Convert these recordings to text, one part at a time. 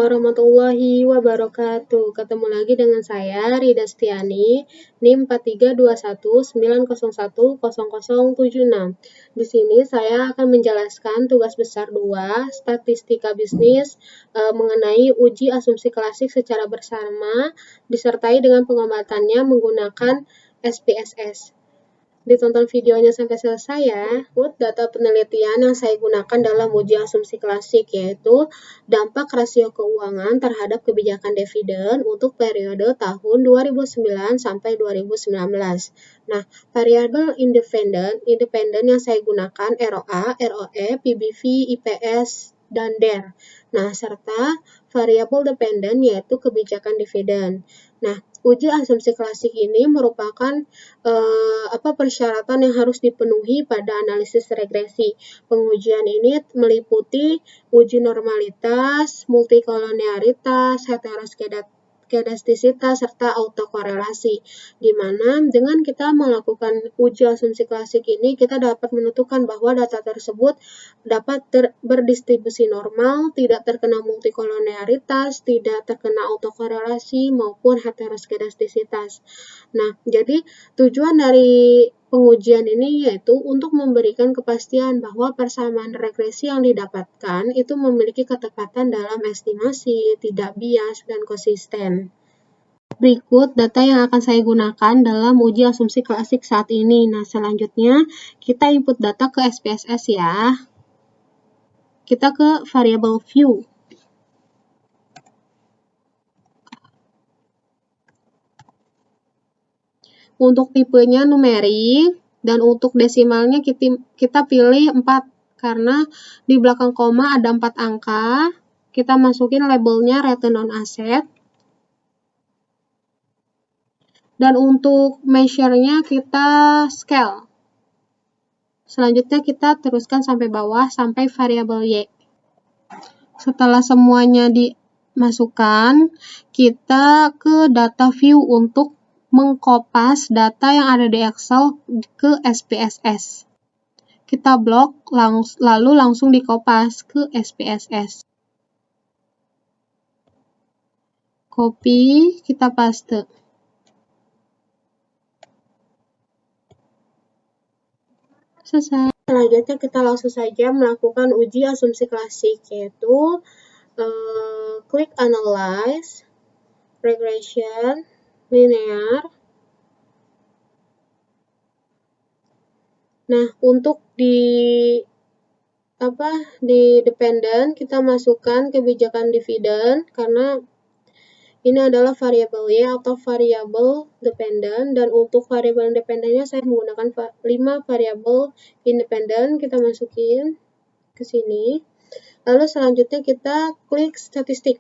warahmatullahi wabarakatuh. Ketemu lagi dengan saya, Rida Stiani, NIM 432190100076. Di sini saya akan menjelaskan tugas besar 2, statistika bisnis, mengenai uji asumsi klasik secara bersama, disertai dengan pengamatannya menggunakan SPSS. Ditonton videonya sampai selesai ya. Data penelitian yang saya gunakan dalam uji asumsi klasik yaitu dampak rasio keuangan terhadap kebijakan dividen untuk periode tahun 2009 sampai 2019. Nah, variabel independen yang saya gunakan ROA, ROE, PBV, IPS, dan DER. Nah, serta variabel dependen yaitu kebijakan dividen. Nah, uji asumsi klasik ini merupakan persyaratan yang harus dipenuhi pada analisis regresi. Pengujian ini meliputi uji normalitas, multikolonialitas, heteroskedastisitas, serta autokorelasi, di mana dengan kita melakukan uji asumsi klasik ini, kita dapat menentukan bahwa data tersebut dapat berdistribusi normal, tidak terkena multikolonialitas, tidak terkena autokorelasi, maupun heteroskedastisitas. Nah, jadi tujuan dari pengujian ini yaitu untuk memberikan kepastian bahwa persamaan regresi yang didapatkan itu memiliki ketepatan dalam estimasi, tidak bias, dan konsisten. Berikut data yang akan saya gunakan dalam uji asumsi klasik saat ini. Nah, selanjutnya kita input data ke SPSS ya. Kita ke variable view. Untuk tipenya numerik, dan untuk desimalnya kita pilih 4, karena di belakang koma ada 4 angka. Kita masukin labelnya return on asset. Dan untuk measure-nya kita scale. Selanjutnya kita teruskan sampai bawah, sampai variabel Y. Setelah semuanya dimasukkan, kita ke data view untuk mengkopas data yang ada di Excel ke SPSS. Kita blok, lalu langsung dikopas ke SPSS. Copy, kita paste. Selesai. Selanjutnya kita langsung saja melakukan uji asumsi klasik, yaitu klik Analyze, Regression, Linear. Nah, untuk di dependen kita masukkan kebijakan dividen, karena ini adalah variabel Y atau variabel dependen, dan untuk variabel independennya saya menggunakan 5 variabel independen. Kita masukin ke sini. Lalu selanjutnya kita klik statistik.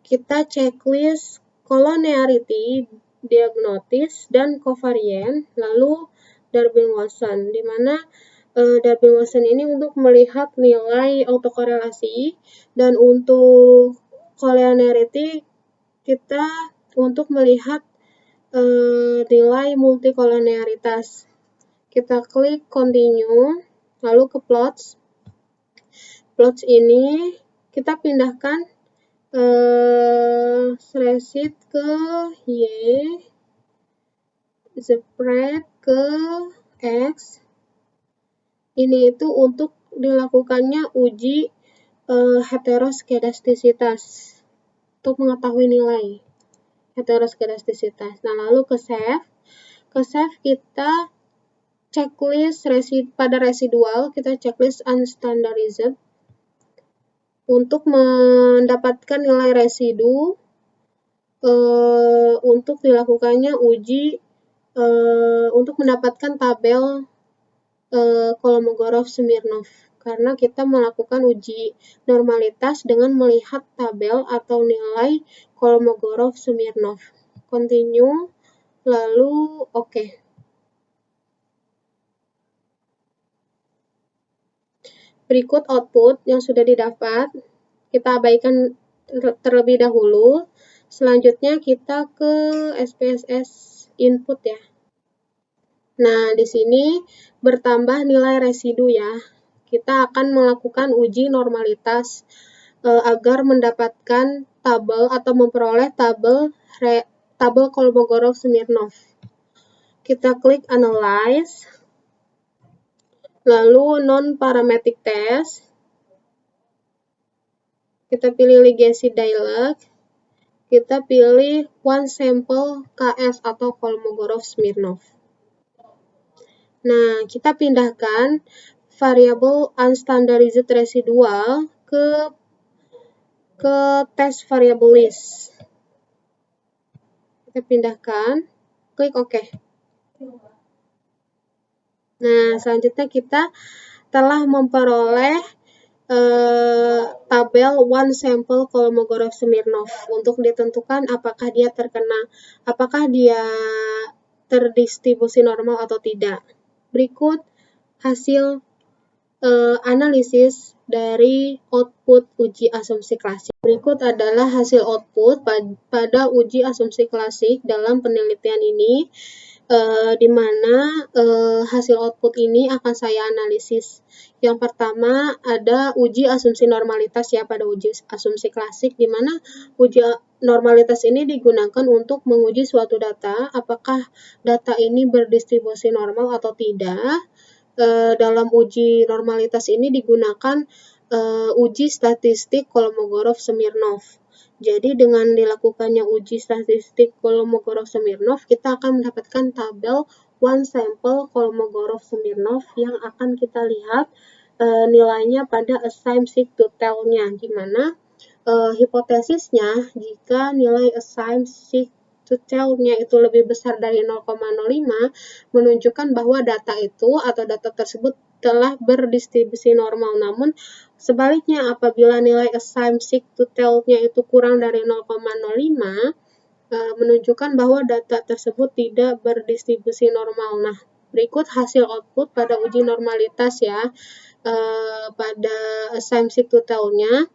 Kita checklist collinearity, diagnosis, dan covariance, lalu Darwin-Watson, di mana Darwin-Watson ini untuk melihat nilai autokorelasi, dan untuk collinearity kita untuk melihat nilai multikolonialitas. Kita klik continue, lalu ke plots. Plots ini kita pindahkan spreadsheet ke Y, spread ke X. Ini itu untuk dilakukannya uji heteroskedastisitas untuk mengetahui nilai heteroskedastisitas. Nah, lalu ke save. Ke save kita checklist pada residual, kita checklist unstandardized untuk mendapatkan nilai residu untuk dilakukannya uji untuk mendapatkan tabel Kolmogorov-Smirnov, karena kita melakukan uji normalitas dengan melihat tabel atau nilai Kolmogorov-Smirnov. Continue, lalu OK. Berikut output yang sudah didapat, kita abaikan terlebih dahulu. Selanjutnya kita ke SPSS input ya. Nah, di sini bertambah nilai residu ya. Kita akan melakukan uji normalitas agar mendapatkan tabel atau memperoleh tabel Kolmogorov-Smirnov. Kita klik Analyze, lalu Non-Parametric Test, kita pilih Legacy Dialog, kita pilih One Sample KS atau Kolmogorov-Smirnov. Nah, kita pindahkan variabel Unstandardized Residual ke test variable list. Kita pindahkan, klik OK. Nah, selanjutnya kita telah memperoleh tabel One Sample Kolmogorov-Smirnov untuk ditentukan apakah dia terdistribusi normal atau tidak. Berikut hasil analisis dari output uji asumsi klasik. Berikut adalah hasil output pada uji asumsi klasik dalam penelitian ini, di mana hasil output ini akan saya analisis. Yang pertama ada uji asumsi normalitas ya pada uji asumsi klasik, di mana uji normalitas ini digunakan untuk menguji suatu data, apakah data ini berdistribusi normal atau tidak. Dalam uji normalitas ini digunakan uji statistik Kolmogorov-Smirnov. Jadi dengan dilakukannya uji statistik Kolmogorov-Smirnov, kita akan mendapatkan tabel One Sample Kolmogorov-Smirnov yang akan kita lihat nilainya pada assign seek to tell-nya, di mana hipotesisnya jika nilai assign seek to tell-nya itu lebih besar dari 0,05 menunjukkan bahwa data itu atau data tersebut telah berdistribusi normal. Namun sebaliknya apabila nilai assign seek to tell-nya itu kurang dari 0,05 menunjukkan bahwa data tersebut tidak berdistribusi normal. Nah, berikut hasil output pada uji normalitas ya, pada assign seek to tell-nya,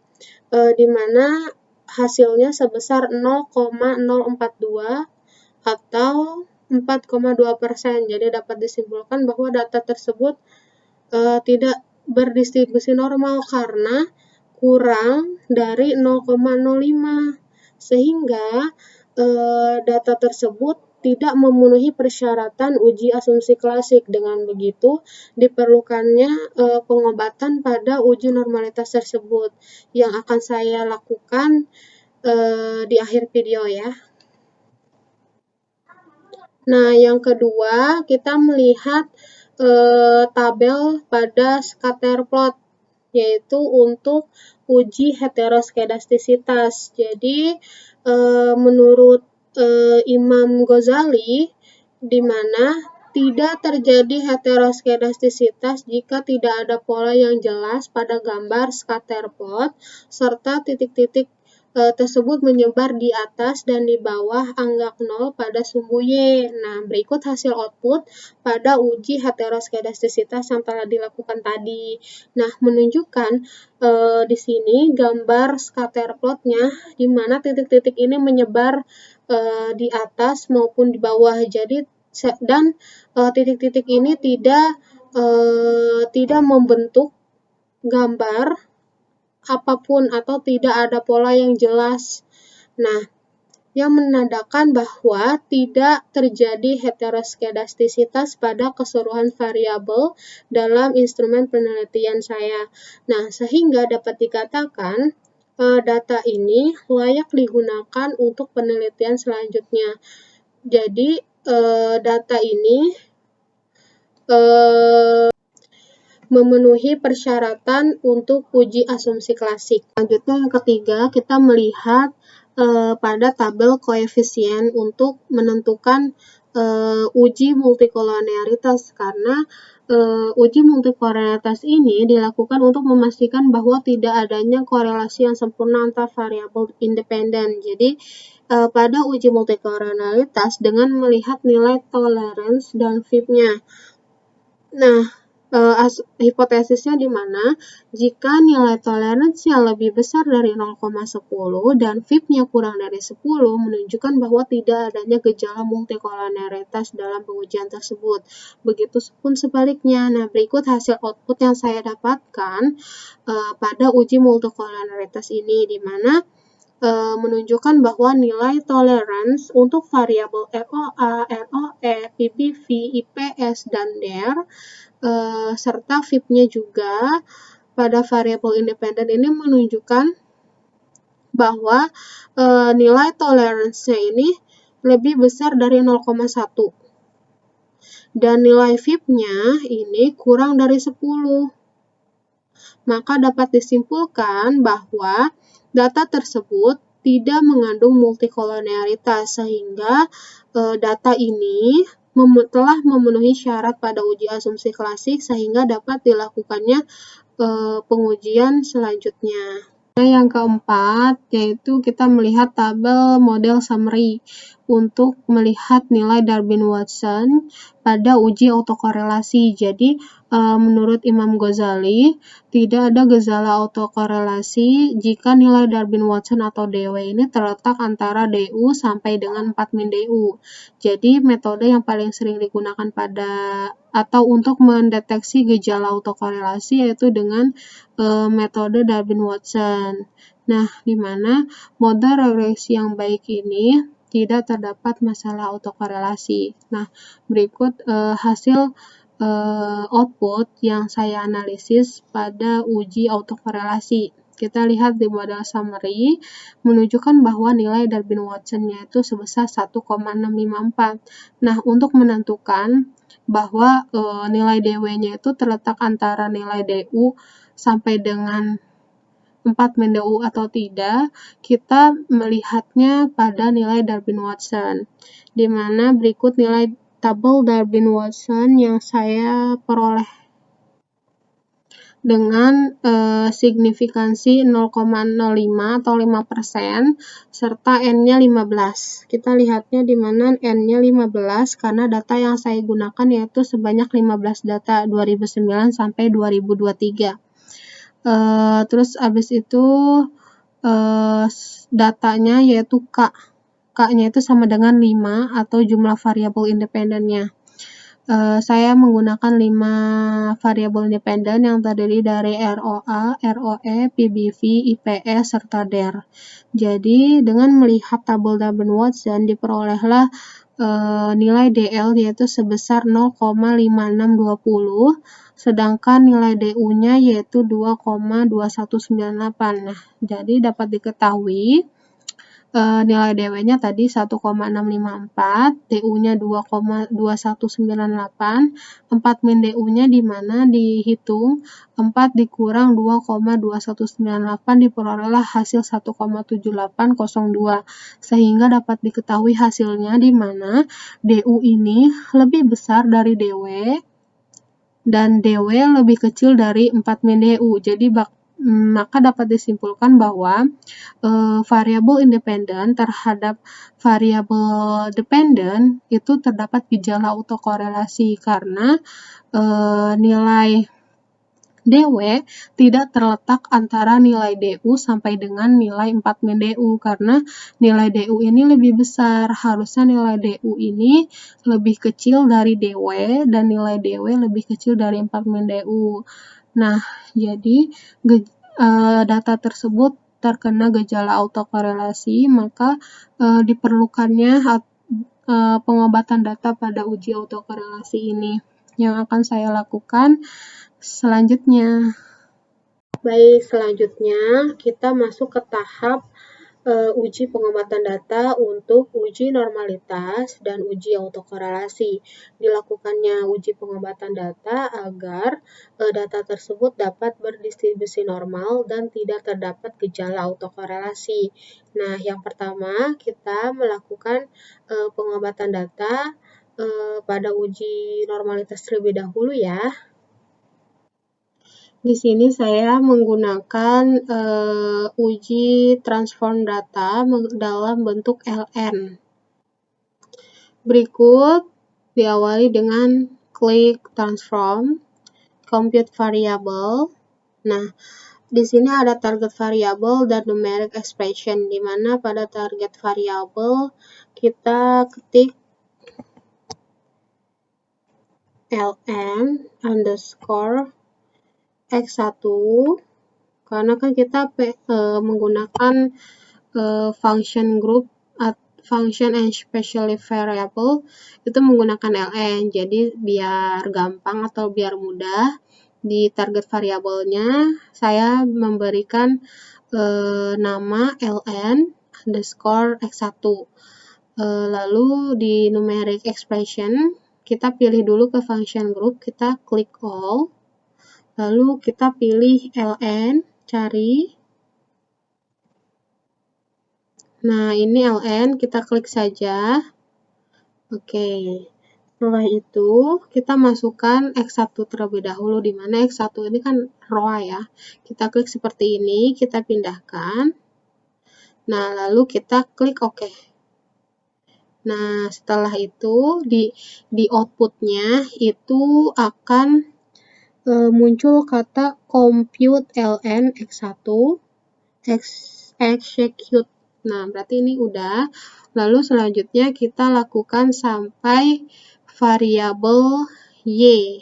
di mana hasilnya sebesar 0,042 atau 4,2%. Jadi dapat disimpulkan bahwa data tersebut tidak berdistribusi normal karena kurang dari 0,05, sehingga data tersebut tidak memenuhi persyaratan uji asumsi klasik. Dengan begitu, diperlukannya pengobatan pada uji normalitas tersebut yang akan saya lakukan di akhir video ya. Nah, yang kedua, kita melihat tabel pada scatter plot, yaitu untuk uji heteroskedastisitas. Jadi, menurut Imam Ghazali, di mana tidak terjadi heteroskedastisitas jika tidak ada pola yang jelas pada gambar scatter plot, serta titik-titik tersebut menyebar di atas dan di bawah anggak 0 pada sumbu Y. Nah, berikut hasil output pada uji heteroskedastisitas yang telah dilakukan tadi. Nah, menunjukkan di sini gambar scatter plotnya, di mana titik-titik ini menyebar di atas maupun di bawah. Jadi dan titik-titik ini tidak membentuk gambar apapun atau tidak ada pola yang jelas. Nah, yang menandakan bahwa tidak terjadi heteroskedastisitas pada keseluruhan variabel dalam instrumen penelitian saya. Nah, sehingga dapat dikatakan data ini layak digunakan untuk penelitian selanjutnya. Jadi, data ini memenuhi persyaratan untuk uji asumsi klasik. Selanjutnya yang ketiga, kita melihat pada tabel koefisien untuk menentukan uji multikolonialitas, karena uji multikolonialitas ini dilakukan untuk memastikan bahwa tidak adanya korelasi yang sempurna antar variabel independen. Jadi pada uji multikolonialitas dengan melihat nilai tolerance dan VIP-nya. Nah, hipotesisnya di mana jika nilai toleransi yang lebih besar dari 0,10 dan VIP-nya kurang dari 10 menunjukkan bahwa tidak adanya gejala multikoloneritas dalam pengujian tersebut. Begitupun sebaliknya. Nah, berikut hasil output yang saya dapatkan pada uji multikoloneritas ini, di mana menunjukkan bahwa nilai tolerance untuk variabel ROA, ROE, PBV, IPS, dan DER serta VIP-nya juga pada variabel independen ini menunjukkan bahwa nilai tolerance-nya ini lebih besar dari 0,1 dan nilai VIP-nya ini kurang dari 10. Maka dapat disimpulkan bahwa data tersebut tidak mengandung multikolonialitas sehingga data ini telah memenuhi syarat pada uji asumsi klasik sehingga dapat dilakukannya pengujian selanjutnya. Yang keempat, yaitu kita melihat tabel model summary untuk melihat nilai Darwin-Watson pada uji autokorelasi. Jadi, menurut Imam Ghazali, tidak ada gejala autokorelasi jika nilai Darwin-Watson atau DW ini terletak antara DU sampai dengan 4-DU. Jadi, metode yang paling sering digunakan atau untuk mendeteksi gejala autokorelasi yaitu dengan metode Darwin-Watson. Nah, di mana model regresi yang baik ini tidak terdapat masalah autokorelasi. Nah, berikut hasil output yang saya analisis pada uji autokorelasi. Kita lihat di model summary menunjukkan bahwa nilai Darwin-Watson-nya itu sebesar 1,654. Nah, untuk menentukan bahwa nilai DW-nya itu terletak antara nilai DU sampai dengan 4-DU atau tidak, kita melihatnya pada nilai Darwin-Watson, di mana berikut nilai tabel Darwin-Watson yang saya peroleh dengan signifikansi 0,05 atau 5% serta N-nya 15. Kita lihatnya di mana N-nya 15 karena data yang saya gunakan yaitu sebanyak 15 data 2009 sampai 2023. Terus abis itu datanya yaitu K-nya itu sama dengan 5 atau jumlah variabel independennya. Saya menggunakan 5 variabel independen yang terdiri dari ROA, ROE, PBV, IPS, serta DER. Jadi, dengan melihat tabel Darwin-Watson diperolehlah nilai DL yaitu sebesar 0,5620, sedangkan nilai DU-nya yaitu 2,2198. Nah, jadi dapat diketahui nilai DW-nya tadi 1,654, DU-nya 2,2198, 4-DU-nya di mana dihitung 4 dikurang 2,2198 diperolehlah hasil 1,7802, sehingga dapat diketahui hasilnya di mana DU ini lebih besar dari DW dan DW lebih kecil dari 4-DU. Jadi maka dapat disimpulkan bahwa variabel independen terhadap variabel dependen itu terdapat gejala autokorelasi karena nilai DW tidak terletak antara nilai DU sampai dengan nilai 4-DU karena nilai DU ini lebih besar. Harusnya nilai DU ini lebih kecil dari DW dan nilai DW lebih kecil dari 4-DU. Nah, jadi data tersebut terkena gejala autokorelasi, maka diperlukannya pengobatan data pada uji autokorelasi ini yang akan saya lakukan selanjutnya. Baik, selanjutnya kita masuk ke tahap uji pengobatan data untuk uji normalitas dan uji autokorelasi. Dilakukannya uji pengobatan data agar data tersebut dapat berdistribusi normal dan tidak terdapat gejala autokorelasi. Nah, yang pertama kita melakukan pengobatan data pada uji normalitas terlebih dahulu ya. Di sini saya menggunakan uji transform data dalam bentuk LN. Berikut diawali dengan klik transform. compute variable. Nah, di sini ada target variable dan numeric expression, di mana pada target variable kita ketik ln underscore x1, karena kan kita menggunakan function group function and special variable itu menggunakan ln, jadi biar gampang atau biar mudah di target variabelnya saya memberikan nama ln underscore x1. Lalu di numeric expression kita pilih dulu ke function group, kita klik all, lalu kita pilih ln, cari. Nah, ini ln, kita klik saja. Oke. Setelah itu, kita masukkan X1 terlebih dahulu, di mana X1 ini kan row ya. Kita klik seperti ini, kita pindahkan. Nah, lalu kita klik OK. Nah, setelah itu, di outputnya itu akan muncul kata compute ln X1 execute. Nah, berarti ini udah. Lalu selanjutnya kita lakukan sampai variabel y.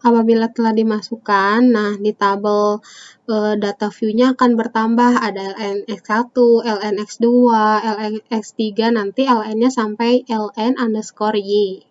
Apabila telah dimasukkan, nah di tabel data view-nya akan bertambah, ada ln_x1, ln_x2, ln_x3, nanti ln-nya sampai ln underscore y.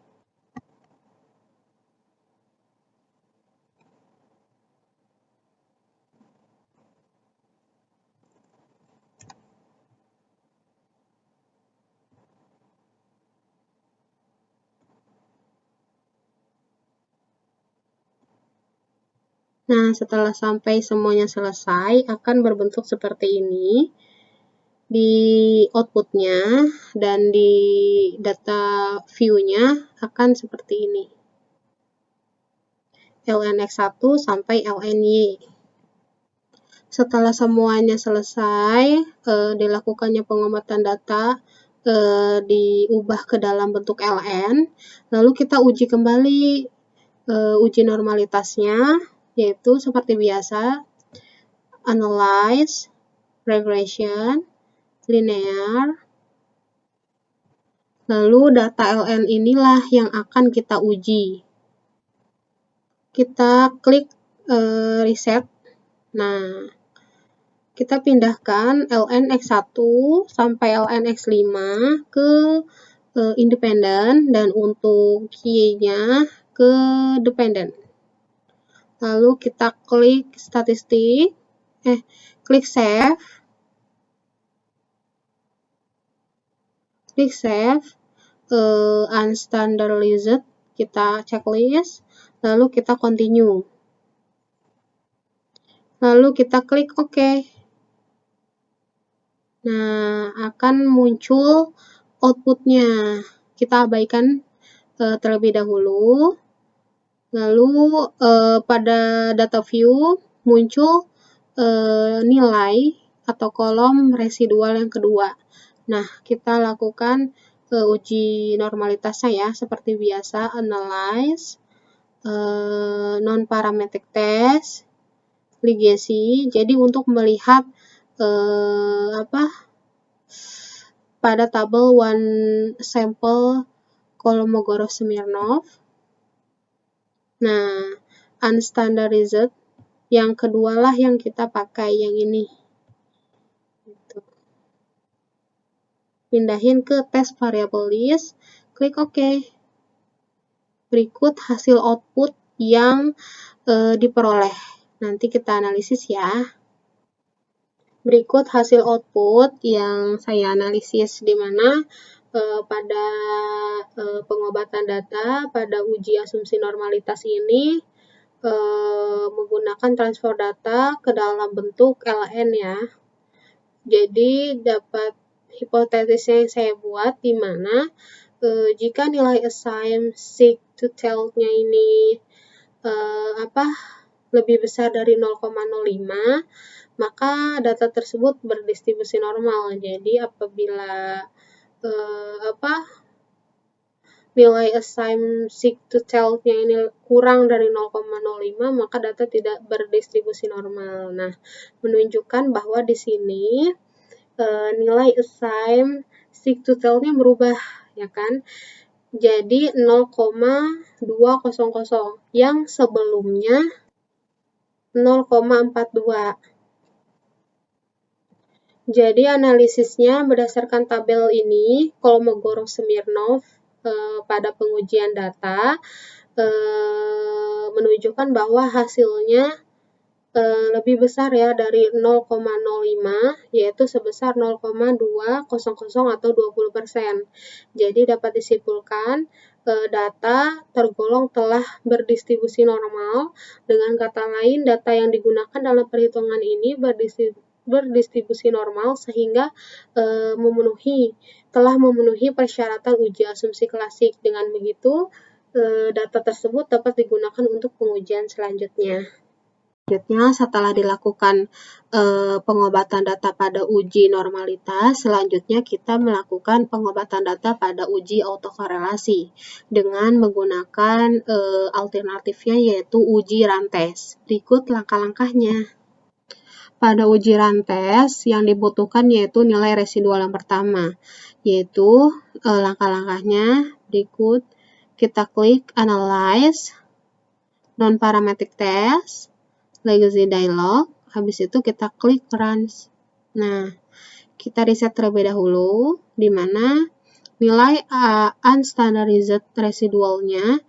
Nah, setelah sampai semuanya selesai, akan berbentuk seperti ini di outputnya, dan di data view-nya akan seperti ini. ln_x1 sampai ln_y. Setelah semuanya selesai, dilakukannya pengomatan data, diubah ke dalam bentuk ln, lalu kita uji kembali uji normalitasnya, yaitu seperti biasa, analyze, regression, linear, lalu data ln inilah yang akan kita uji. Kita klik reset. Nah, kita pindahkan ln_x1 sampai ln_x5 ke independen, dan untuk y-nya ke dependent. Lalu kita klik statistik, klik save. Klik save, unstandardized, kita checklist, lalu kita continue. Lalu kita klik OK. Nah, akan muncul outputnya. Kita abaikan terlebih dahulu. Lalu pada data view muncul nilai atau kolom residual yang kedua. Nah, kita lakukan uji normalitasnya ya, seperti biasa, analyze, non-parametric test, legacy. Jadi untuk melihat pada tabel one sample Kolmogorov-Smirnov. Nah, unstandardized yang kedua lah yang kita pakai, yang ini. Pindahin ke test variable list, klik OK. Berikut hasil output yang diperoleh. Nanti kita analisis ya. Berikut hasil output yang saya analisis, di mana pada pengobatan data pada uji asumsi normalitas ini menggunakan transfer data ke dalam bentuk LN ya. Jadi dapat hipotesisnya yang saya buat, di mana jika nilai assign seek to tell-nya ini lebih besar dari 0,05, maka data tersebut berdistribusi normal. Jadi apabila nilai assign seek to tell-nya ini kurang dari 0,05, maka data tidak berdistribusi normal. Nah, menunjukkan bahwa di sini nilai assign seek to tell-nya berubah, ya kan? Jadi 0,200 yang sebelumnya 0,42. Jadi analisisnya berdasarkan tabel ini, Kolmogorov-Smirnov pada pengujian data menunjukkan bahwa hasilnya lebih besar ya dari 0,05, yaitu sebesar 0,200 atau 20%. Jadi dapat disimpulkan data tergolong telah berdistribusi normal. Dengan kata lain, data yang digunakan dalam perhitungan ini berdistribusi normal sehingga telah memenuhi persyaratan uji asumsi klasik. Dengan begitu, data tersebut dapat digunakan untuk pengujian selanjutnya. Selanjutnya, setelah dilakukan pengobatan data pada uji normalitas, selanjutnya kita melakukan pengobatan data pada uji autokorelasi dengan menggunakan alternatifnya, yaitu uji rantes. Berikut langkah-langkahnya. Pada uji rantes yang dibutuhkan yaitu nilai residual yang pertama, yaitu langkah-langkahnya berikut. Kita klik Analyze, Non-Parametric Test, Legacy Dialog, habis itu kita klik Run. Nah, kita riset terlebih dahulu, di mana nilai unstandardized residualnya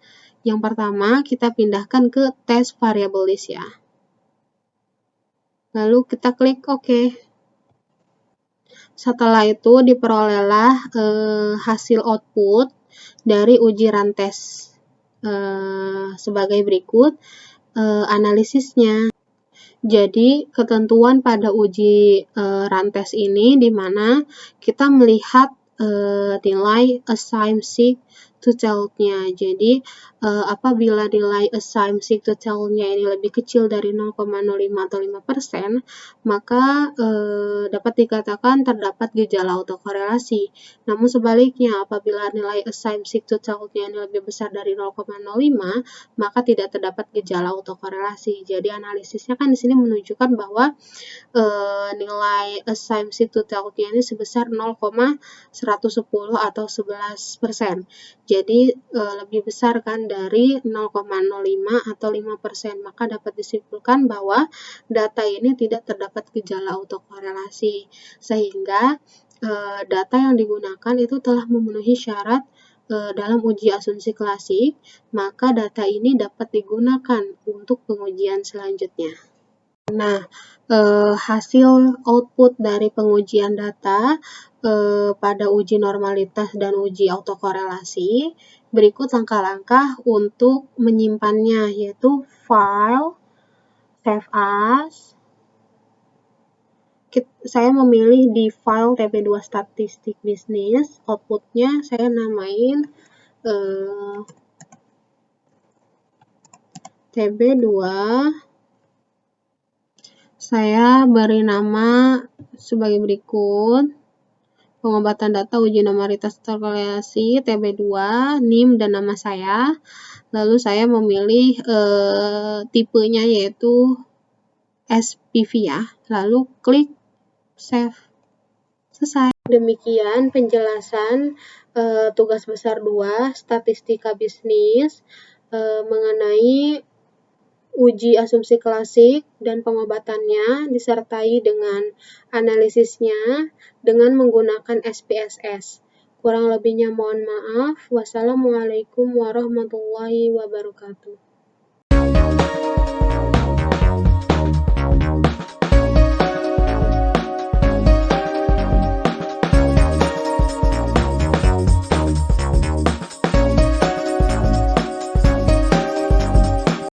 yang pertama kita pindahkan ke test variable list ya. Lalu kita klik OK. Setelah itu diperolehlah hasil output dari uji rantes sebagai berikut analisisnya. Jadi ketentuan pada uji rantes ini, di mana kita melihat nilai assign seek to tell-nya. Jadi apabila nilai assign seek to tell-nya ini lebih kecil dari 0,05 atau 5%, maka dapat dikatakan terdapat gejala autokorelasi. Namun sebaliknya, apabila nilai assign seek to tell-nya ini lebih besar dari 0,05, maka tidak terdapat gejala autokorelasi. Jadi analisisnya kan di sini menunjukkan bahwa nilai assign seek to tell-nya ini sebesar 0,110 atau 11%. Jadi lebih besar kan dari 0,05 atau 5%. Maka dapat disimpulkan bahwa data ini tidak terdapat gejala autokorelasi. Sehingga data yang digunakan itu telah memenuhi syarat dalam uji asumsi klasik, maka data ini dapat digunakan untuk pengujian selanjutnya. Nah, hasil output dari pengujian data pada uji normalitas dan uji autokorelasi, berikut langkah-langkah untuk menyimpannya, yaitu File, Save As. Saya memilih di file TB2 statistik bisnis, outputnya saya namain TB2. Saya beri nama sebagai berikut: pengobatan data uji normalitas terkorelasi TB2, NIM dan nama saya. Lalu saya memilih tipenya yaitu SPV ya. Lalu klik Save. Selesai. Demikian penjelasan tugas besar 2 statistika bisnis mengenai uji asumsi klasik dan pengobatannya, disertai dengan analisisnya dengan menggunakan SPSS. Kurang lebihnya mohon maaf. Wassalamualaikum warahmatullahi wabarakatuh.